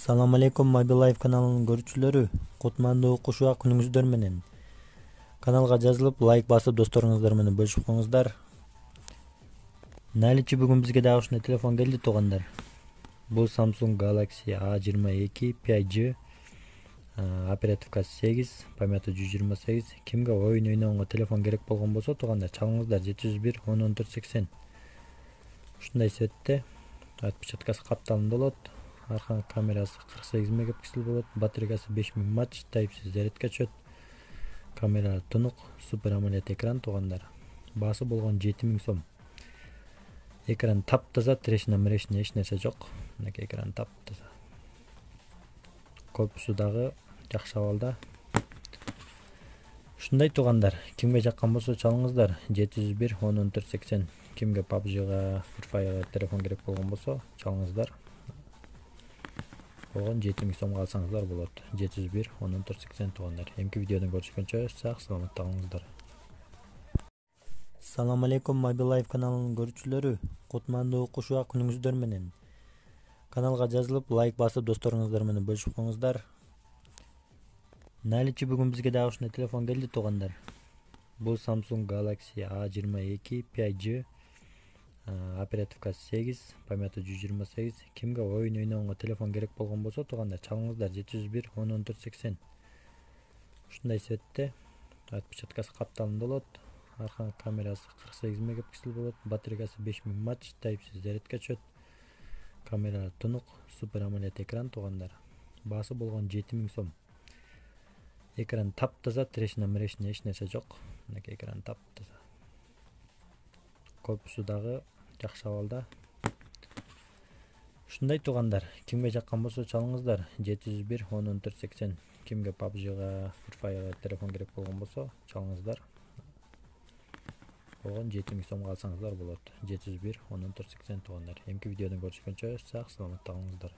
Assalamu alaikum Mobil Life каналынын көрүүчүлөрү. Кутмандуу окушууга күнүңүздөр менен. Каналга жазылып, лайк басып, досторуңуздар менен бөлүшүп коюңуздар. Наличи бүгүн бизге дагы ушундай телефон келди туугандар. Бул Samsung Galaxy A22 5G, оперативкасы 8, памяты 128. Кимге оюн ойногонго телефон керек болгон болсо туугандар, чалыңыздар 701 10 14 80. Ушундай светте отпечаткасы капталында болот. Арка камерасы 48 мегапиксель болот, батарейкасы 5000 мАч, Type-C зарядка чөт. Камера тунук, супер AMOLED экран туугандар. Баасы болгон 7000 сом. Экран таптаза, трешина эч нерсе жок. Мынакей экран таптаза. Корпусу дагы жакшы абалда. Ушундай туугандар, кимге жаккан болсо чалыңыздар 701 10 14 80. Кимге PUBG-га, Free Fire телефон керек болгон болсо чалыңыздар. Болгон 7000 сомго алсаңыздар болот. 701 10 14 80 туугандар. Эмки видеодон көрүшкөнчө сак саламатта калыңыздар. Assalamu alaikum Mobil Life каналынын көрүүчүлөрү. Кутмандуу окушууга күнүңүздөр менен. Каналга жазылып, лайк басып, досторуңуздар менен бөлүшүп коюңуздар. Наличи бүгүн бизге дагы ушундай телефон келди туугандар. Бул Samsung Galaxy A22 5G, оперативкасы 8, памяты 128. Кимге оюн ойногонго телефон керек болгон болсо туугандар, чалыңыздар 701 10 14 80. Ушундай светте отпечаткасы капталында болот. Арка камерасы 48 мегапиксель болот, батарейкасы 5000 мАч, Type-C зарядка чөт. Камера тунук, супер AMOLED экран туугандар. Баасы болгон 7000 сом. Экран таптаза, трешина эч нерсе жок. Мынакей экран таптаза. Корпусу дагы жакшы абалда. Ушундай туугандар, кимге жаккан болсо чалыңыздар 701 10 14 80. Кимге PUBG-га, Free Fire телефон керек болгон болсо чалыңыздар. Болгон 7000 сомго алсаңыздар болот. 701 10 14 80 туугандар. Эмки видеодон көрүшкөнчө сак саламатта калыңыздар.